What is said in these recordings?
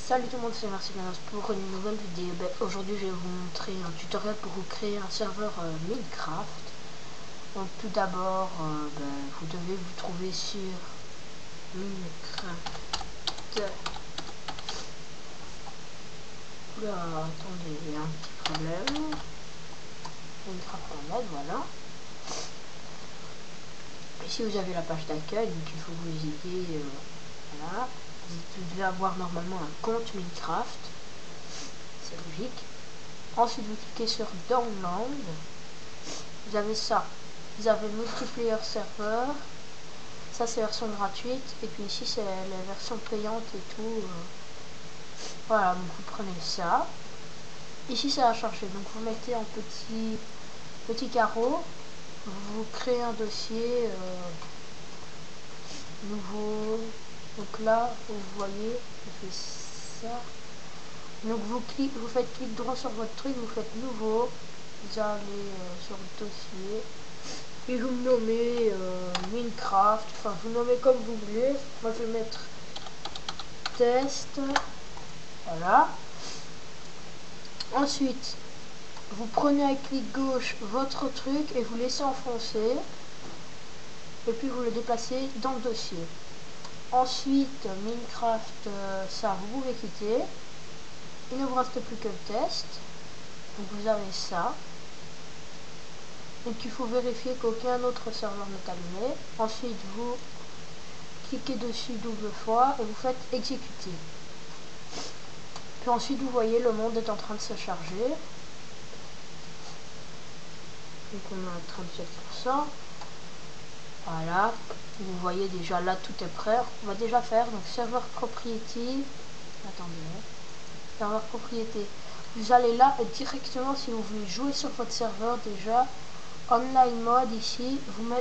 Salut tout le monde, c'est Merci pour une nouvelle vidéo. Aujourd'hui je vais vous montrer un tutoriel pour vous créer un serveur Minecraft. Donc tout d'abord, vous devez vous trouver sur Minecraft. Oula, attendez, il y a un petit problème. Minecraft.net, voilà. Ici vous avez la page d'accueil, donc il faut vous visiter, voilà. Vous devez avoir normalement un compte Minecraft, c'est logique. Ensuite vous cliquez sur Download, vous avez ça, vous avez Multiplayer Server, ça c'est version gratuite, et puis ici c'est la version payante et tout. Voilà, donc vous prenez ça, ici ça va charger, donc vous mettez en petit carreau, vous créez un dossier nouveau. Donc là, vous voyez, je fais ça. Donc vous faites clic droit sur votre truc, vous faites nouveau, vous allez sur le dossier et vous nommez Minecraft, enfin vous nommez comme vous voulez. Moi je vais mettre test, voilà. Ensuite, vous prenez avec clic gauche votre truc et vous laissez enfoncer, et puis vous le déplacez dans le dossier. Ensuite, Minecraft, ça vous pouvez quitter. Il ne vous reste plus que le test. Donc vous avez ça. Donc il faut vérifier qu'aucun autre serveur n'est allumé. Ensuite, vous cliquez dessus double fois et vous faites exécuter. Puis ensuite, vous voyez le monde est en train de se charger. Donc on est à 37%. Voilà. Vous voyez déjà là tout est prêt. On va déjà faire donc serveur propriété. Attendez. Serveur propriété. Vous allez là et directement, si vous voulez jouer sur votre serveur, déjà online mode ici, vous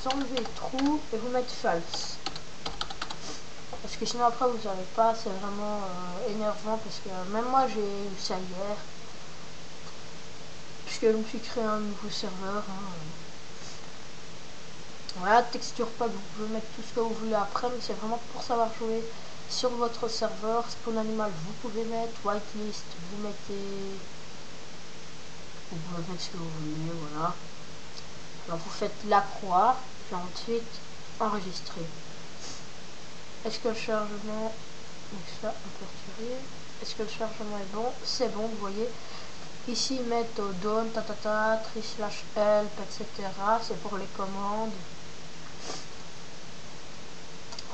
enlevez true et vous mettez false, parce que sinon après vous n'avez pas. C'est vraiment énervant, parce que même moi j'ai eu ça hier, puisque je me suis créé un nouveau serveur. Voilà, texture pack, vous pouvez mettre tout ce que vous voulez après, mais c'est vraiment pour savoir jouer sur votre serveur. Spawn animal, vous pouvez mettre whitelist, vous pouvez mettre ce que vous voulez, voilà. Alors vous faites la croix, puis ensuite enregistrer. Est-ce que le chargement, donc ça on peut retirer. Est-ce que le chargement est bon? C'est bon, vous voyez. Ici mettre down, tri/help, etc. C'est pour les commandes.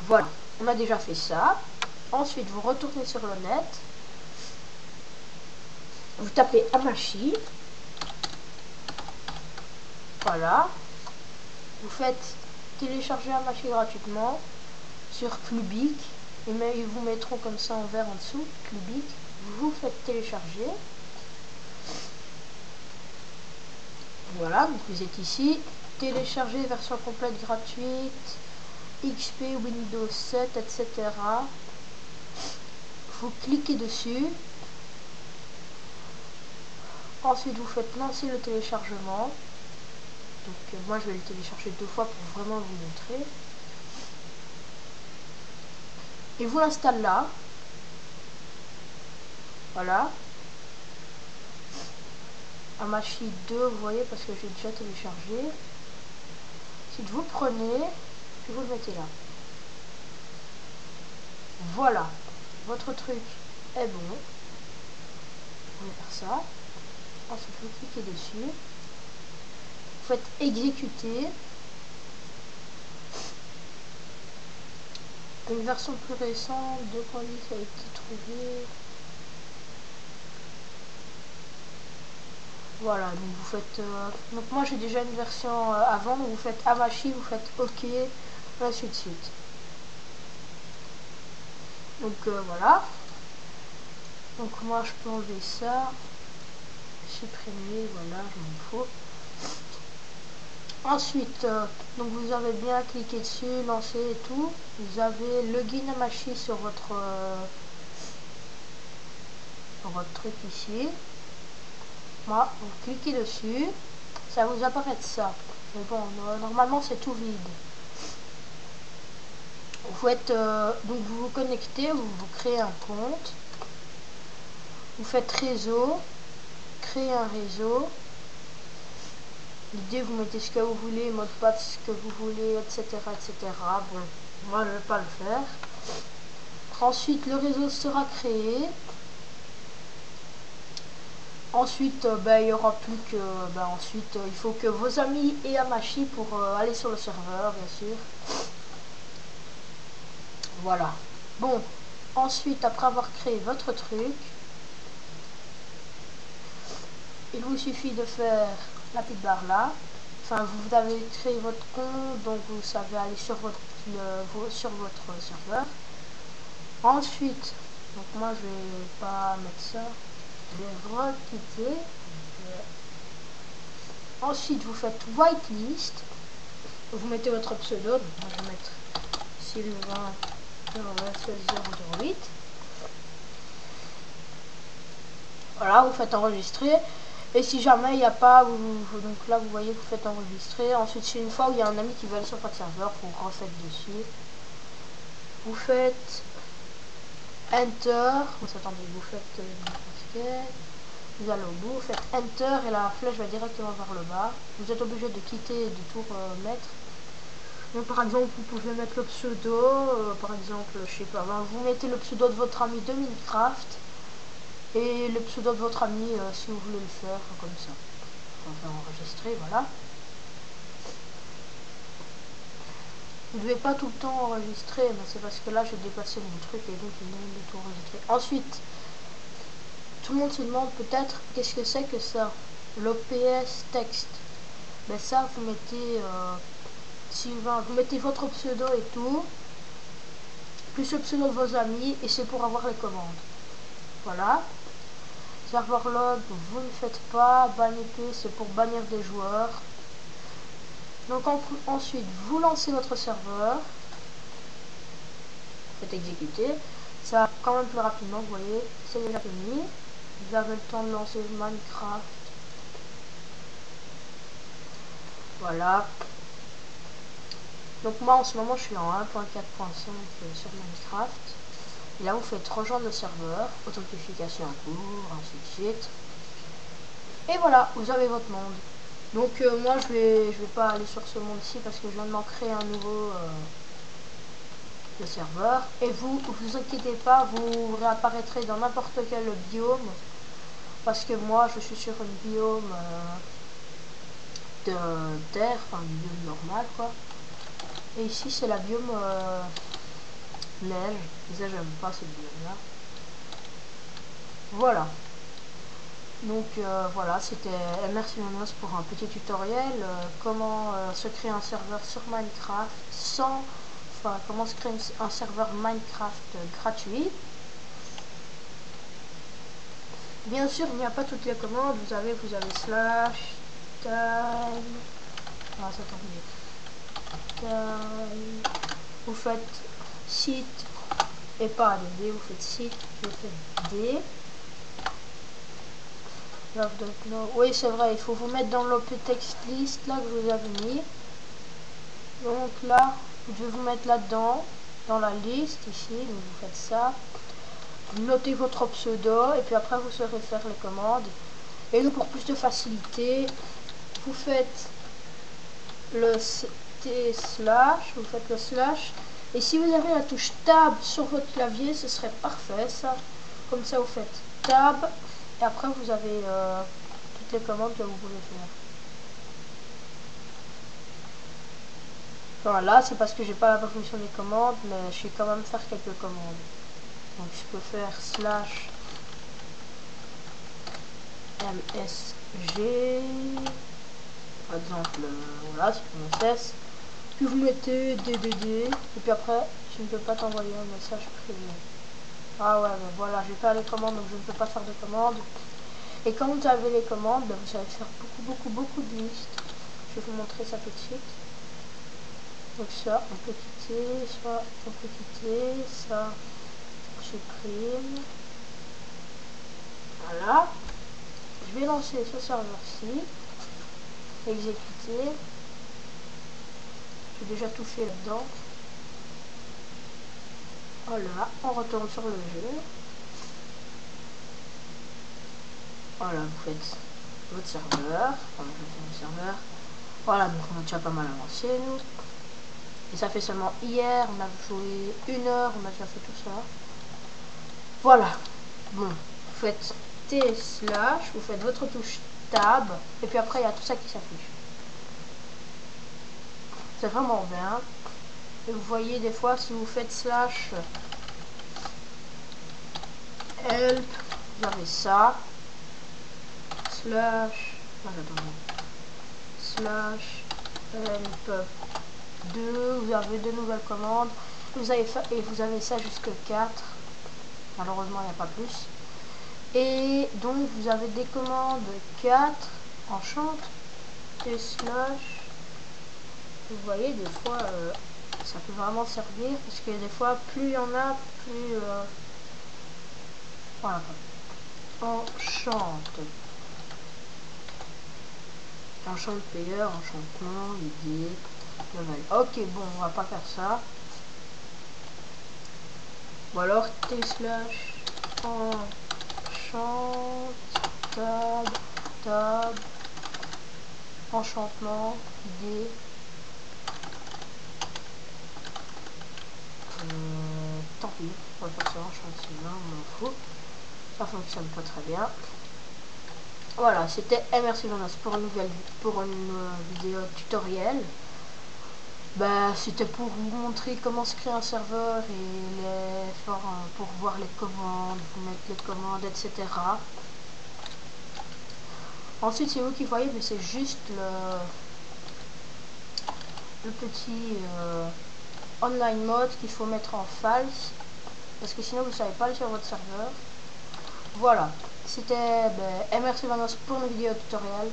Voilà, on a déjà fait ça. Ensuite vous retournez sur le net. Vous tapez Amashi. Voilà. Vous faites télécharger Amashi gratuitement sur Clubic. Et ils vous mettront comme ça en vert en dessous, Clubic. Vous faites télécharger. Voilà, donc vous êtes ici. Télécharger version complète gratuite, XP, Windows 7, etc. Vous cliquez dessus. Ensuite, vous faites lancer le téléchargement. Donc moi je vais le télécharger 2 fois pour vraiment vous montrer. Et vous l'installez là. Voilà. Amashi 2, vous voyez, parce que j'ai déjà téléchargé. Ensuite vous prenez, puis vous le mettez là. Voilà. Votre truc est bon. Vous pouvez faire ça. Ensuite vous cliquez dessus. Vous faites exécuter. Une version plus récente, 2.10 a été trouvée. Voilà, donc vous faites. Donc moi j'ai déjà une version avant, donc vous faites Amashi, vous faites OK, ainsi de suite. Donc voilà. Donc moi je peux enlever ça, supprimer, voilà, je m'en fous. Ensuite, donc vous avez bien cliqué dessus, lancer et tout. Vous avez login Amashi sur votre truc ici. Moi, vous cliquez dessus, ça vous apparaît ça. Mais bon, normalement c'est tout vide. Vous faites donc vous vous connectez, vous créez un compte, vous faites réseau, créer un réseau. L'idée, vous mettez ce que vous voulez, mot de passe, ce que vous voulez, etc., etc. Bon, moi je vais pas le faire. Ensuite, le réseau sera créé. Ensuite, il y aura plus que, ensuite, il faut que vos amis aient Hamachi pour aller sur le serveur, bien sûr. Voilà. Bon, ensuite, après avoir créé votre truc, il vous suffit de faire la petite barre là. Enfin, vous avez créé votre compte, donc vous savez aller sur votre serveur. Ensuite, donc moi je vais pas mettre ça, je vais requitter. Ensuite, vous faites whitelist, vous mettez votre pseudo, donc moi je vais mettre Sylvain 008. Voilà, vous faites enregistrer. Et si jamais il n'y a pas, donc là vous voyez, vous faites enregistrer. Ensuite, c'est une fois où il y a un ami qui veut aller sur votre serveur, vous refaites dessus. Vous faites Enter. Attendez, vous faites vous allez au bout, vous faites Enter et la flèche va directement vers le bas. Vous êtes obligé de quitter et de tout remettre. Donc par exemple, vous pouvez mettre le pseudo, par exemple, je sais pas, vous mettez le pseudo de votre ami de Minecraft et le pseudo de votre ami si vous voulez le faire, comme ça. On va enregistrer, voilà. Vous ne devez pas tout le temps enregistrer, mais c'est parce que là j'ai dépassé mon truc et donc il demande de tout enregistrer. Ensuite, tout le monde se demande peut-être qu'est-ce que c'est que ça, l'OPS texte. Ben ça, vous mettez Sylvain, vous mettez votre pseudo et tout, plus le pseudo de vos amis, et c'est pour avoir les commandes. Voilà. Serveur log, vous ne faites pas. Ban IP, c'est pour bannir des joueurs. Donc ensuite, vous lancez votre serveur. Faites exécuter. Ça va quand même plus rapidement, vous voyez. C'est déjà fini. Vous avez le temps de lancer Minecraft. Voilà. Donc moi en ce moment je suis en 1.4.5 sur Minecraft. Et là vous faites rejoindre le serveur, authentification en cours, ainsi de suite. Et voilà, vous avez votre monde. Donc moi je vais pas aller sur ce monde-ci parce que je viens de m'en créer un nouveau de serveur. Et vous inquiétez pas, vous réapparaîtrez dans n'importe quel biome. Parce que moi je suis sur une biome de terre, enfin une biome normale quoi. Et ici c'est la biome neige. Déjà j'aime pas cette biome là. Voilà. Donc voilà, c'était merci Manos pour un petit tutoriel comment se créer un serveur sur Minecraft comment se créer un serveur Minecraft gratuit. Bien sûr, il n'y a pas toutes les commandes, vous avez slash time. Ah, attendez. Vous faites site et pas ADD, vous faites site, vous faites D. Oui, c'est vrai, il faut vous mettre dans l'OP text list là que je vous avais mis. Donc là, vous devez vous mettre là-dedans, dans la liste ici, donc vous faites ça. Vous notez votre pseudo et puis après vous saurez faire les commandes. Et nous, pour plus de facilité, vous faites le /, vous faites le slash. Et si vous avez la touche tab sur votre clavier, ce serait parfait ça. Comme ça, vous faites tab. Et après, vous avez toutes les commandes que vous pouvez faire. Voilà, c'est parce que j'ai pas la permission des commandes, mais je vais quand même faire quelques commandes. Donc, je peux faire slash msg, par exemple, voilà, c'est pour MS. Puis vous mettez DDD, et puis après, je ne peux pas t'envoyer un message privé. Ah ouais, mais voilà, je vais faire les commandes, donc je ne peux pas faire de commandes. Et quand vous avez les commandes, vous savez faire beaucoup de listes. Je vais vous montrer ça tout de suite. Donc ça, on peut quitter, ça, on peut quitter, ça, on supprime. Voilà. Je vais lancer ce serveur-ci. Exécuter. J'ai déjà tout fait là-dedans. Voilà, on retourne sur le jeu. Voilà, vous faites votre serveur. Enfin, je fais mon serveur. Voilà, donc on a déjà pas mal avancé, nous. Et ça fait seulement hier, on a joué 1 heure, on a déjà fait tout ça. Voilà. Bon, vous faites T/, vous faites votre touche Tab, et puis après il y a tout ça qui s'affiche. C'est vraiment bien. Et vous voyez des fois si vous faites /help, vous avez ça. /help 2, vous avez 2 nouvelles commandes. Vous avez ça jusque 4. Malheureusement il n'y a pas plus. Et donc vous avez des commandes 4 en chante et /. Vous voyez des fois ça peut vraiment servir parce que des fois plus il y en a plus voilà. Enchante payeur, enchantement, idée, nouvelle. Ok, bon, on va pas faire ça. Ou alors T/ enchante tab enchantement, idée. Tant pis, on va faire ça, enchantement, on m'en fout. Ça fonctionne pas très bien. Voilà, c'était Merci Jonas pour une vidéo tutoriel. Bah, c'était pour vous montrer comment se créer un serveur et pour voir les commandes, vous mettre les commandes, etc. Ensuite, c'est vous qui voyez, mais c'est juste le petit online mode qu'il faut mettre en false, parce que sinon vous ne savez pas aller sur votre serveur. Voilà, c'était Merci Vanos pour une vidéo tutoriel.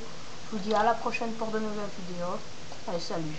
Je vous dis à la prochaine pour de nouvelles vidéos. Allez, salut.